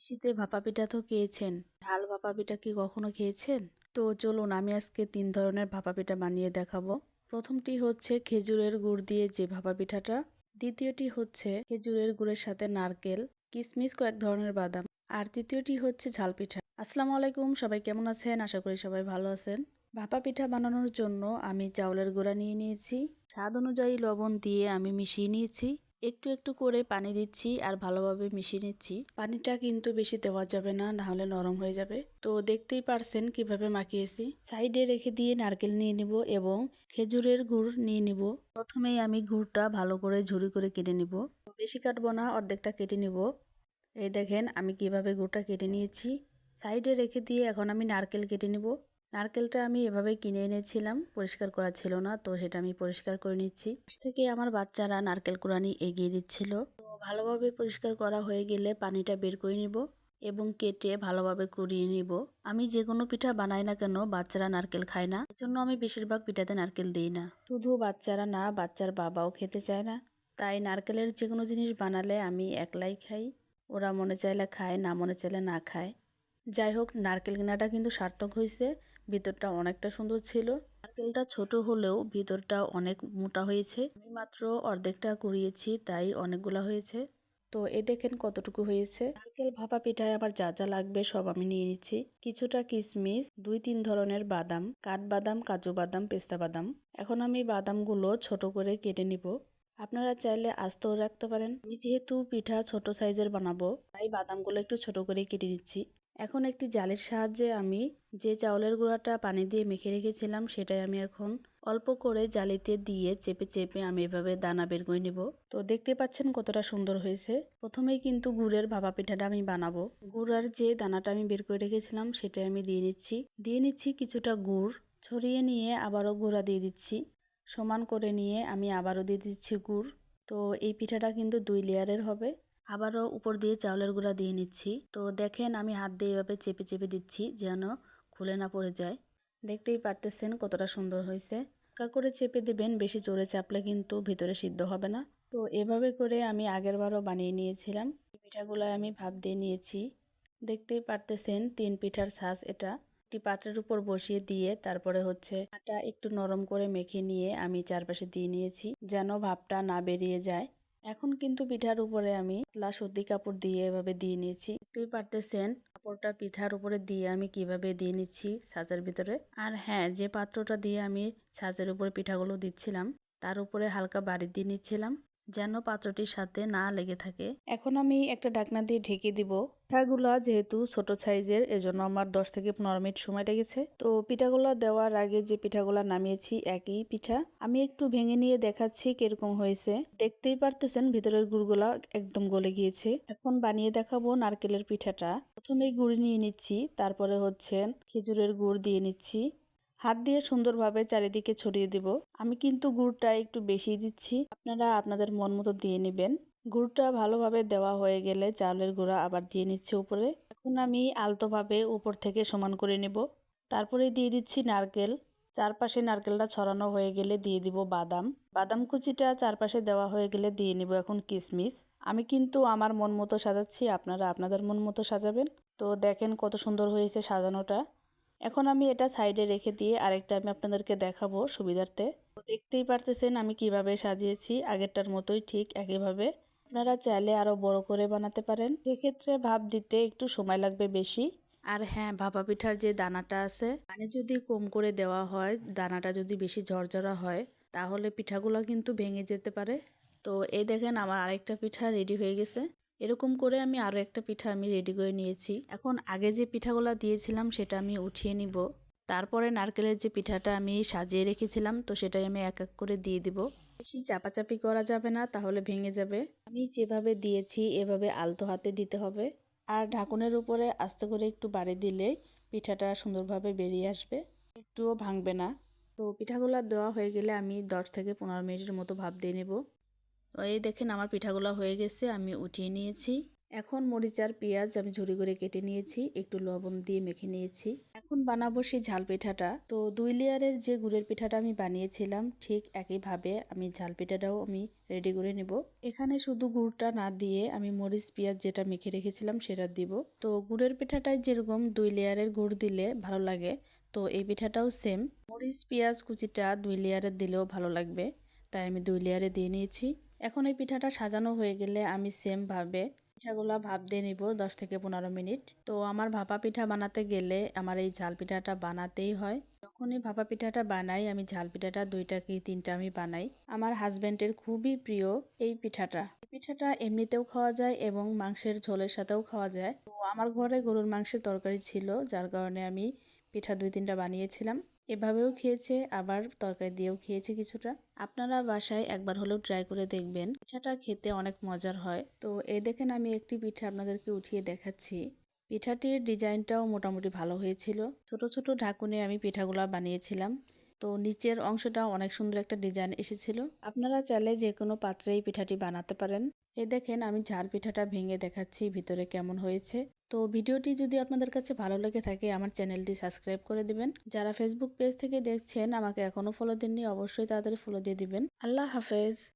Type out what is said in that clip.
শীতে ভাপা পিঠা তো খেয়েছেন, ঝাল ভাপা পিঠা কি কখনো খেয়েছেন? তো চলুন আমি আজকে 3 ধরনের ভাপা পিঠা বানিয়ে দেখাবো। প্রথমটি হচ্ছে খেজুরের গুড় দিয়ে যে ভাপা পিঠাটা, দ্বিতীয়টি হচ্ছে খেজুরের গুড়ের সাথে নারকেল, কিশমিশ, কয়েক ধরনের বাদাম, আর তৃতীয়টি হচ্ছে ঝাল পিঠা। আসসালামু আলাইকুম, সবাই কেমন আছেন? আশা করি সবাই ভালো আছেন। ভাপা পিঠা বানানোর জন্য আমি চাউলের গুঁড়া নিয়ে নিয়েছি, স্বাদ অনুযায়ী লবণ দিয়ে আমি মিশিয়ে নিয়েছি। একটু একটু করে পানি দিচ্ছি আর ভালোভাবে মিশিয়ে নিচ্ছি। পানিটা কিন্তু বেশি দেওয়া যাবে না, নাহলে নরম হয়ে যাবে। তো দেখতেই পারছেন কিভাবে মাখিয়েছি। সাইডে রেখে দিয়ে নারকেল নিয়ে নিব এবং খেজুরের গুড় নিয়ে নিব। প্রথমেই আমি গুড়টা ভালো করে ঝুরি করে কেটে নিব। বেশি কাটবো না, অর্ধেকটা কেটে নিব। এই দেখেন আমি কিভাবে গুড়টা কেটে নিয়েছি। সাইডে রেখে দিয়ে এখন আমি নারকেল কেটে নিব। নারকেলটা আমি এভাবে কিনে এনেছিলাম, পরিষ্কার করা ছিল না, তো সেটা আমি পরিষ্কার করে নিচ্ছি। পাশ থেকে আমার বাচ্চারা নারকেল কুড়ানি এগিয়ে দিচ্ছিল। তো ভালোভাবে পরিষ্কার করা হয়ে গেলে পানিটা বের করে নিব এবং কেটে ভালোভাবে কুড়িয়ে নিব। আমি যে কোনো পিঠা বানাই না কেন বাচ্চারা নারকেল খায় না, এজন্য আমি বেশিরভাগ পিঠাতে নারকেল দিই না। শুধু বাচ্চারা না, বাচ্চার বাবাও খেতে চায় না, তাই নারকেলের যে কোনো জিনিস বানালে আমি একলাই খাই। ওরা মনে চাইলে খায়, না মনে চাইলে না খায়। যাই হোক, নারকেল কেনাটা কিন্তু সার্থক হয়েছে। ভিতরটা অনেকটা সুন্দর ছিল। নারকেলটা ছোট হলেও ভিতরটা অনেক মোটা হয়েছে। আমি মাত্র অর্ধেকটা কুড়িয়েছি, তাই অনেকগুলা হয়েছে। তো এ দেখেন কতটুকু হয়েছে। নারকেল ভাপা পিঠায় আবার যা যা লাগবে সব আমি নিয়ে নিচ্ছি। কিছুটা কিশমিশ, 2-3 ধরনের বাদাম, কাঠবাদাম, কাজু বাদাম, পেস্তা বাদাম। এখন আমি বাদামগুলো ছোট করে কেটে নিব। আপনারা চাইলে আস্তেও রাখতে পারেন। আমি যেহেতু পিঠা ছোট সাইজের বানাবো, তাই বাদামগুলো একটু ছোট করে কেটে নিচ্ছি। এখন একটি জালের সাহায্যে আমি যে চাউলের গুঁড়াটা পানি দিয়ে মেখে রেখেছিলাম সেটাই আমি এখন অল্প করে জালিতে দিয়ে চেপে চেপে আমি এভাবে দানা বের করে নিব। তো দেখতে পাচ্ছেন কতটা সুন্দর হয়েছে। প্রথমেই কিন্তু গুড়ের ভাপা পিঠাটা আমি বানাবো। গুড়ার যে দানাটা আমি বের করে রেখেছিলাম সেটাই আমি দিয়ে নিচ্ছি কিছুটা গুড়। ছড়িয়ে নিয়ে আবারও গুঁড়া দিয়ে দিচ্ছি। সমান করে নিয়ে আমি আবারও দিয়ে দিচ্ছি গুড়। তো এই পিঠাটা কিন্তু 2 লেয়ারের হবে। আবারও উপর দিয়ে চাউলের গুঁড়া দিয়ে নিচ্ছি। তো দেখেন আমি হাত দিয়ে এভাবে চেপে চেপে দিচ্ছি যেন খুলে না পড়ে যায়। দেখতেই পারতেছেন কতটা সুন্দর হয়েছে। হালকা করে চেপে দিবেন, বেশি জোরে চাপলে কিন্তু ভিতরে সিদ্ধ হবে না। তো এভাবে করে আমি আগেরবারও বানিয়ে নিয়েছিলাম। এই পিঠাগুলো আমি ভাপ দিয়ে নিয়েছি। দেখতেই পারতেছেন 3 পিঠার ছাঁচ এটা। একটি পাত্রের উপর বসিয়ে দিয়ে তারপরে হচ্ছে আটা একটু নরম করে মেখে নিয়ে আমি চারপাশে দিয়ে নিয়েছি যেন ভাপটা না বেরিয়ে যায়। এখন কিন্তু পিঠার উপরে আমি পাতলা সুতি কাপড় দিয়ে এভাবে দিয়ে নিয়েছি। দেখতেই পারতেছেন কাপড়টা পিঠার উপরে দিয়ে আমি কিভাবে দিয়ে নিচ্ছি ছাঁচের ভিতরে। আর হ্যাঁ, যে পাত্রটা দিয়ে আমি ছাঁচের উপরে পিঠাগুলো দিচ্ছিলাম তার উপরে হালকা বাড়ি দিয়ে নিচ্ছিলাম যেন পাত্রটির সাথে না লেগে থাকে। এখন আমি একটা ঢাকনা দিয়ে ঢেকে দিব। পিঠাগুলা যেহেতু ছোট সাইজের, এজন্য আমার 10 থেকে 15 মিনিট সময় লেগেছে। তো পিঠাগুলা দেওয়ার আগে যে পিঠাগুলা নামিয়েছি একই পিঠা আমি একটু ভেঙে নিয়ে দেখাচ্ছি কিরকম হয়েছে। দেখতেই পারতেছেন ভিতরের গুড়গুলা একদম গলে গিয়েছে। এখন বানিয়ে দেখাবো নারকেলের পিঠাটা। প্রথমেই গুড় নিয়ে নিচ্ছি, তারপরে হচ্ছে খেজুরের গুড় দিয়ে নিচ্ছি। হাত দিয়ে সুন্দরভাবে চারিদিকে ছড়িয়ে দিব। আমি কিন্তু গুড়টা একটু বেশি দিচ্ছি, আপনারা আপনাদের মন মতো দিয়ে নেবেন। গুড়টা ভালোভাবে দেওয়া হয়ে গেলে চাউলের গুঁড়া আবার দিয়ে নিচ্ছি উপরে। এখন আমি আলতোভাবে উপর থেকে সমান করে নেব। তারপরে দিয়ে দিচ্ছি নারকেল। চারপাশে নারকেলটা ছড়ানো হয়ে গেলে দিয়ে দিব বাদাম। বাদাম কুচিটা চারপাশে দেওয়া হয়ে গেলে দিয়ে নিব এখন কিশমিশ। আমি কিন্তু আমার মন মতো সাজাচ্ছি, আপনারা আপনাদের মন মতো সাজাবেন। তো দেখেন কত সুন্দর হয়েছে সাজানোটা। এখন আমি এটা সাইডে রেখে দিয়ে আরেকটা আমি আপনাদেরকে দেখাবো সুবিধার্থে। তো দেখতেই পারতেছেন আমি কিভাবে সাজিয়েছি, আগেরটার মতোই ঠিক একইভাবে। আপনারা চাইলে আরো বড় করে বানাতে পারেন, সেক্ষেত্রে ভাপ দিতে একটু সময় লাগবে বেশি। আর হ্যাঁ, ভাপা পিঠার যে দানাটা আছে পানি যদি কম করে দেওয়া হয়, দানাটা যদি বেশি ঝরঝরা হয় তাহলে পিঠাগুলো কিন্তু ভেঙে যেতে পারে। তো এই দেখেন আমার আরেকটা পিঠা রেডি হয়ে গেছে। এরকম করে আমি আরো একটা পিঠা আমি রেডি করে নিয়েছি। এখন আগে যে পিঠাগুলো দিয়েছিলাম সেটা আমি উঠিয়ে নিব। তারপরে নারকেলের যে পিঠাটা আমি সাজিয়ে রেখেছিলাম তো সেটাই আমি এক এক করে দিয়ে দিব। বেশি চাপাচাপি করা যাবে না, তাহলে ভেঙে যাবে। আমি যেভাবে দিয়েছি এভাবে আলতো হাতে দিতে হবে। আর ঢাকনের উপরে আস্তে করে একটু বাড়ি দিলেই পিঠাটা সুন্দরভাবে বেরিয়ে আসবে, একটুও ভাঙবে না। তো পিঠাগুলো দেওয়া হয়ে গেলে আমি 10 থেকে 15 মিনিটের মতো ভাপ দিয়ে নেব। তো এই দেখেন আমার পিঠাগুলো হয়ে গেছে, আমি উঠিয়ে নিয়েছি। এখন মরিচ আর পেঁয়াজ আমি ঝুরি করে কেটে নিয়েছি, একটু লবণ দিয়ে মেখে নিয়েছি। এখন বানাবো সেই ঝাল পিঠাটা। তো 2 লেয়ারের যে গুড়ের পিঠাটা আমি বানিয়েছিলাম ঠিক একইভাবে আমি ঝাল পিঠাটাও আমি রেডি করে নিব। এখানে শুধু গুড়টা না দিয়ে আমি মরিচ পেঁয়াজ যেটা মেখে রেখেছিলাম সেটা দিব। তো গুড়ের পিঠাটায় যেরকম 2 লেয়ারের গুড় দিলে ভালো লাগে, তো এই পিঠাটাও সেম মরিচ পেঁয়াজ কুচিটা 2 লেয়ারের দিলেও ভালো লাগবে, তাই আমি 2 লেয়ারে দিয়ে নিয়েছি। এখন এই পিঠাটা সাজানো হয়ে গেলে আমি সেম ভাবে পিঠাগুলা ভাপ দিয়ে নিব 10 থেকে 15 মিনিট। তো আমার ভাপা পিঠা বানাতে গেলে আমার এই ঝাল পিঠাটা বানাতেই হয়। যখনই ভাপা পিঠাটা বানাই আমি ঝাল পিঠাটা 2টা কি 3টা আমি বানাই। আমার হাজবেন্ডের খুবই প্রিয় এই পিঠাটা। এই পিঠাটা এমনিতেও খাওয়া যায় এবং মাংসের ঝোলের সাথেও খাওয়া যায়। তো আমার ঘরে গরুর মাংসের তরকারি ছিল, যার কারণে আমি পিঠা 2-3টা বানিয়েছিলাম। এভাবেও খেয়েছে, আবার তরকারি দিয়েও খেয়েছে কিছুটা। আপনারা বাসায় একবার হলেও ট্রাই করে দেখবেন, পিঠাটা খেতে অনেক মজার হয়। তো এই দেখেন আমি একটি পিঠা আপনাদেরকে উঠিয়ে দেখাচ্ছি। পিঠাটির ডিজাইনটাও মোটামুটি ভালো হয়েছিল। ছোট ছোট ঢাকুনে আমি পিঠাগুলা বানিয়েছিলাম। তো নিচের অংশটা অনেক সুন্দর একটা ডিজাইন এসেছিল। আপনারা চাইলে যে কোনো পাত্রেই পিঠাটি বানাতে পারেন। এই দেখেন আমি ঝাল পিঠাটা ভেঙে দেখাচ্ছি ভিতরে কেমন হয়েছে। তো ভিডিওটি যদি আপনাদের কাছে ভালো লেগে থাকে আমার চ্যানেলটি সাবস্ক্রাইব করে দিবেন। যারা ফেসবুক পেজ থেকে দেখছেন আমাকে এখনো ফলো দেননি অবশ্যই তাড়াতাড়ি ফলো দিয়ে দিবেন। আল্লাহ হাফেজ।